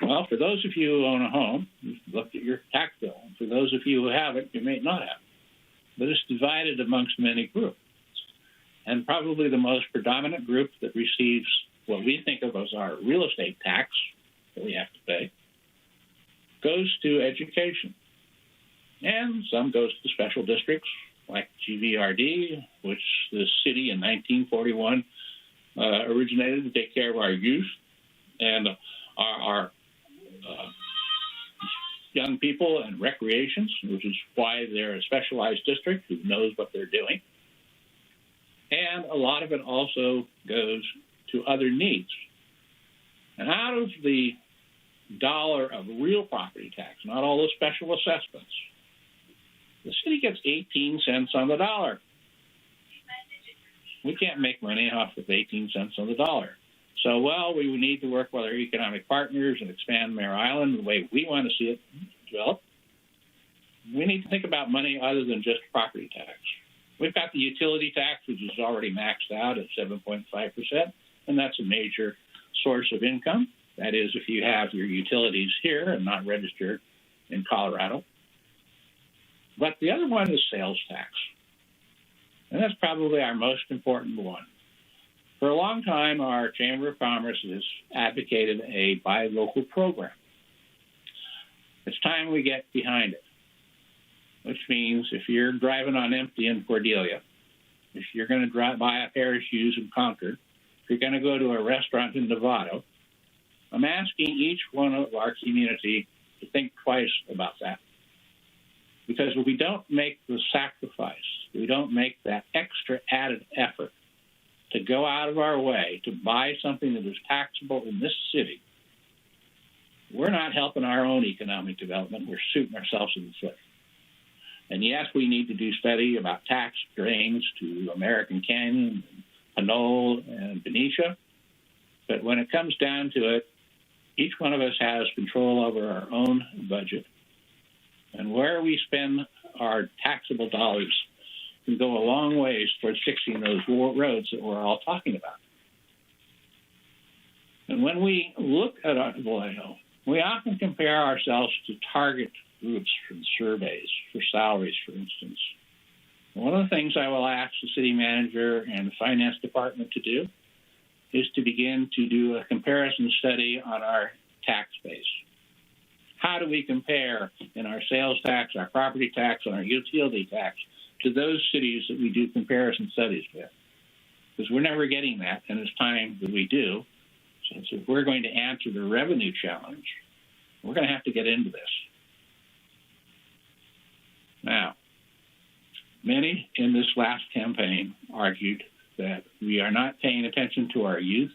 Well, for those of you who own a home, you've looked at your tax bill. And for those of you who haven't, you may not have. But it's divided amongst many groups. And probably the most predominant group that receives what we think of as our real estate tax that we have to pay goes to education. And some goes to special districts like GVRD, which the city in 1941 originated to take care of our youth and our young people and recreations, which is why they're a specialized district who knows what they're doing. And a lot of it also goes to other needs. And out of the dollar of real property tax, not all the special assessments, the city gets 18 cents on the dollar. We can't make money off of 18 cents on the dollar. So, well, we would need to work with our economic partners and expand Mare Island the way we want to see it develop. We need to think about money other than just property tax. We've got the utility tax, which is already maxed out at 7.5%, and that's a major source of income. That is, if you have your utilities here and not registered in Colorado. But the other one is sales tax, and that's probably our most important one. For a long time, our Chamber of Commerce has advocated a buy local program. It's time we get behind it, which means if you're driving on empty in Cordelia, if you're going to buy a pair of shoes in Concord, if you're going to go to a restaurant in Novato, I'm asking each one of our community to think twice about that. Because if we don't make the sacrifice, we don't make that extra added effort to go out of our way to buy something that is taxable in this city, we're not helping our own economic development. We're shooting ourselves in the foot. And yes, we need to do study about tax drains to American Canyon, Pinole, and Benicia. But when it comes down to it, each one of us has control over our own budget. And where we spend our taxable dollars can go a long ways towards fixing those roads that we're all talking about. And when we look at our Vallejo, we often compare ourselves to target groups from surveys for salaries, for instance. And one of the things I will ask the city manager and the finance department to do is to begin to do a comparison study on our tax base. How do we compare in our sales tax, our property tax, and our utility tax to those cities that we do comparison studies with? Because we're never getting that, and it's time that we do. So if we're going to answer the revenue challenge, we're going to have to get into this. Now, many in this last campaign argued that we are not paying attention to our youth,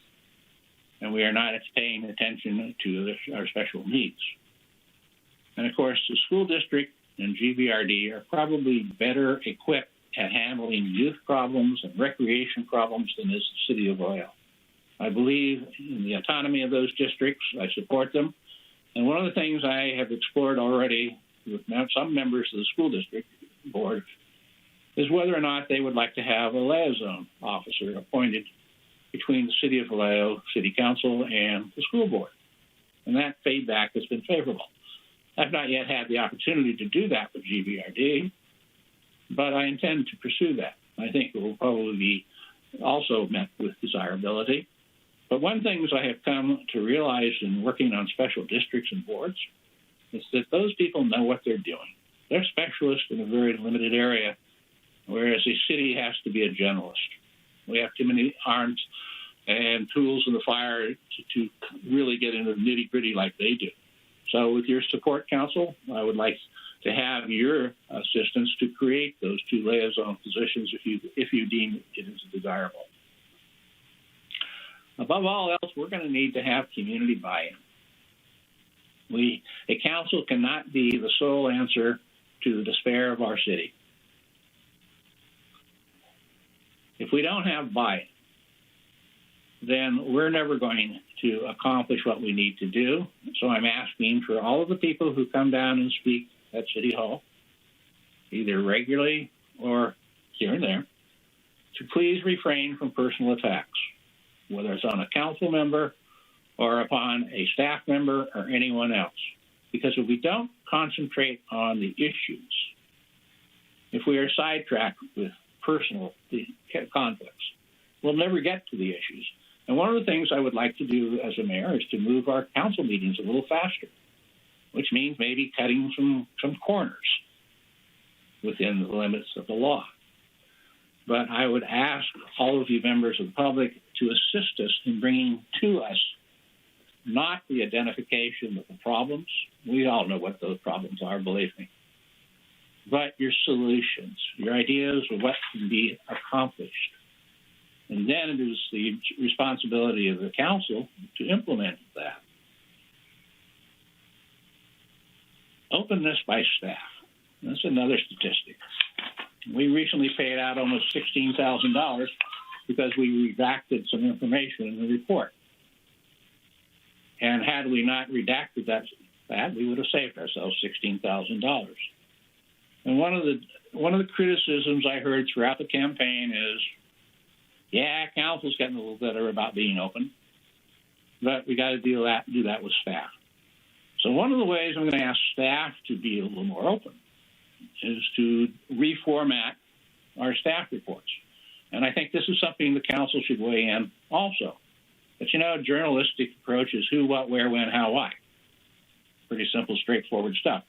and we are not paying attention to our special needs. And of course, the school district and GVRD are probably better equipped at handling youth problems and recreation problems than is the city of Vallejo. I believe in the autonomy of those districts. I support them. And one of the things I have explored already with some members of the school district board is whether or not they would like to have a liaison officer appointed between the city of Vallejo, city council, and the school board. And that feedback has been favorable. I've not yet had the opportunity to do that with GVRD, but I intend to pursue that. I think it will probably be also met with desirability. But one thing I have come to realize in working on special districts and boards is that those people know what they're doing. They're specialists in a very limited area, whereas a city has to be a generalist. We have too many arms and tools in the fire to really get into the nitty-gritty like they do. So with your support, Council, I would like to have your assistance to create those two liaison positions if you deem it is desirable. Above all else, we're going to need to have community buy-in. A council cannot be the sole answer to the despair of our city. If we don't have buy-in, then we're never going to accomplish what we need to do. So I'm asking for all of the people who come down and speak at City Hall, either regularly or here and there, to please refrain from personal attacks, whether it's on a council member or upon a staff member or anyone else. Because if we don't concentrate on the issues, if we are sidetracked with personal conflicts, we'll never get to the issues. And one of the things I would like to do as a mayor is to move our council meetings a little faster, which means maybe cutting some corners within the limits of the law. But I would ask all of you members of the public to assist us in bringing to us not the identification of the problems. We all know what those problems are, believe me. But your solutions, your ideas of what can be accomplished. And then it is the responsibility of the council to implement that. Openness by staff. That's another statistic. We recently paid out almost $16,000 because we redacted some information in the report. And had we not redacted that, we would have saved ourselves $16,000. And one of the criticisms I heard throughout the campaign is, yeah, council's getting a little better about being open, but we got to do that with staff. So one of the ways I'm going to ask staff to be a little more open is to reformat our staff reports. And I think this is something the council should weigh in also. But, a journalistic approach is who, what, where, when, how, why. Pretty simple, straightforward stuff.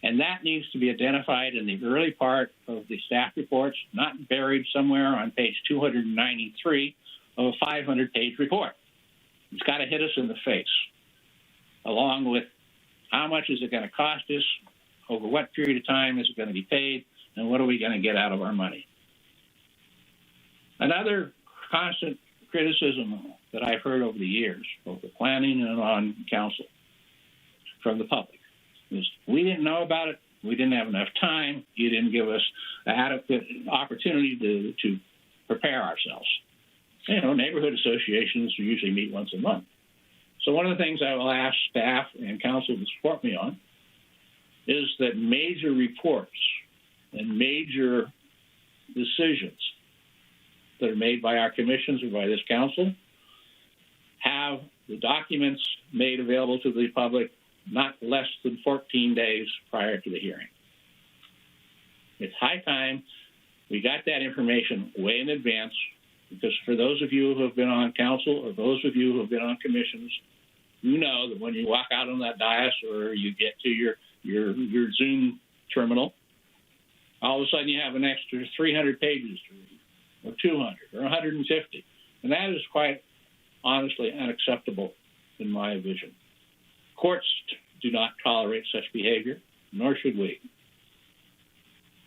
And that needs to be identified in the early part of the staff reports, not buried somewhere on page 293 of a 500-page report. It's got to hit us in the face, along with how much is it going to cost us, over what period of time is it going to be paid, and what are we going to get out of our money. Another constant criticism that I've heard over the years, both the planning and on council, from the public, is we didn't know about it, we didn't have enough time, you didn't give us an adequate opportunity to prepare ourselves. You know, neighborhood associations usually meet once a month. So one of the things I will ask staff and council to support me on is that major reports and major decisions that are made by our commissions or by this council have the documents made available to the public not less than 14 days prior to the hearing. It's high time we got that information way in advance, because for those of you who have been on council or those of you who have been on commissions, you know that when you walk out on that dais or you get to your Zoom terminal, all of a sudden you have an extra 300 pages to read, or 200, or 150. And that is quite honestly unacceptable in my vision. Courts do not tolerate such behavior, nor should we.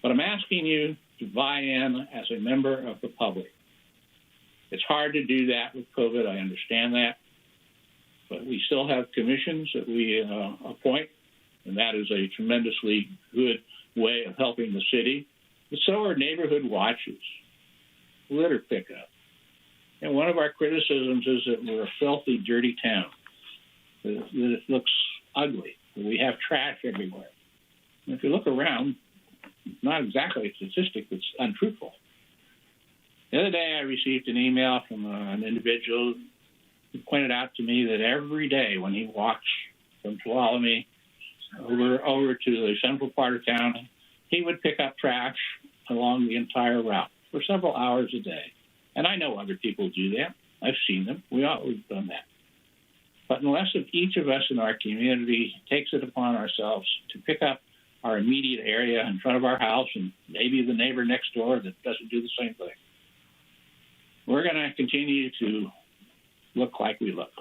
But I'm asking you to buy in as a member of the public. It's hard to do that with COVID, I understand that. But we still have commissions that we appoint, and that is a tremendously good way of helping the city. But so are neighborhood watches, litter pickup. And one of our criticisms is that we're a filthy, dirty town, that it looks ugly, that we have trash everywhere. And if you look around, it's not exactly a statistic that's untruthful. The other day I received an email from an individual who pointed out to me that every day when he walks from Tuolumne over to the central part of town, he would pick up trash along the entire route for several hours a day. And I know other people do that. I've seen them. We've done that. But unless each of us in our community takes it upon ourselves to pick up our immediate area in front of our house and maybe the neighbor next door that doesn't do the same thing, we're going to continue to look like we look.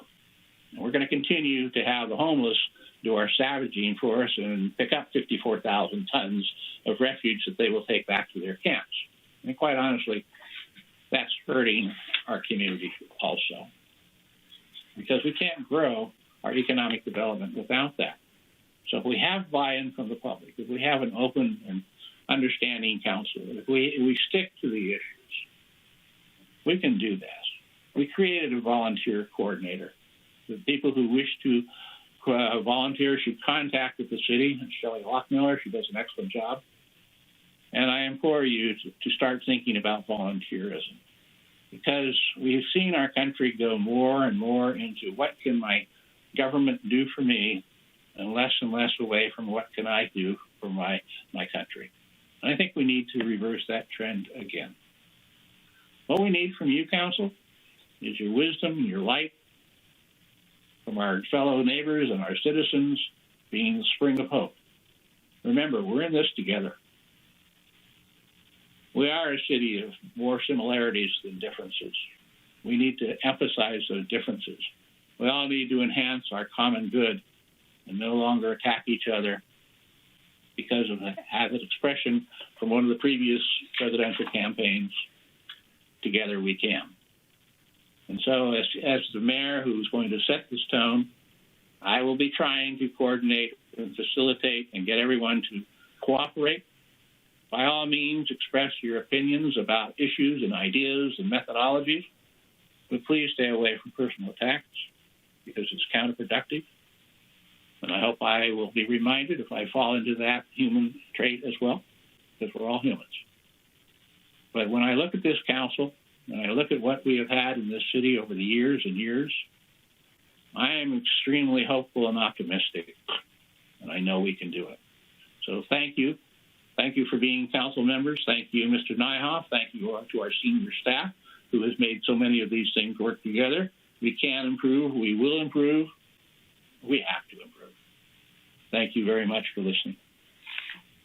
And we're going to continue to have the homeless do our savaging for us and pick up 54,000 tons of refuge that they will take back to their camps. And quite honestly, that's hurting our community also, because we can't grow our economic development without that. So if we have buy-in from the public, if we have an open and understanding council, if we stick to the issues, we can do that. We created a volunteer coordinator. The people who wish to volunteer should contact the city. Shelley Lockmiller, she does an excellent job. And I implore you to start thinking about volunteerism, because we've seen our country go more and more into what can my government do for me, and less away from what can I do for my country. And I think we need to reverse that trend again. What we need from you, council, is your wisdom, your light, from our fellow neighbors and our citizens, being the spring of hope. Remember, we're in this together. We are a city of more similarities than differences. We need to emphasize those differences. We all need to enhance our common good and no longer attack each other because of an expression from one of the previous presidential campaigns, together we can. And so as the mayor who's going to set this tone, I will be trying to coordinate and facilitate and get everyone to cooperate. By all means, express your opinions about issues and ideas and methodologies, but please stay away from personal attacks because it's counterproductive. And I hope I will be reminded if I fall into that human trait as well, because we're all humans. But when I look at this council, and I look at what we have had in this city over the years and years, I am extremely hopeful and optimistic, and I know we can do it. So thank you. Thank you for being council members. Thank you, Mr. Nyhoff. Thank you to our senior staff who has made so many of these things work together. We can improve. We will improve. We have to improve. Thank you very much for listening.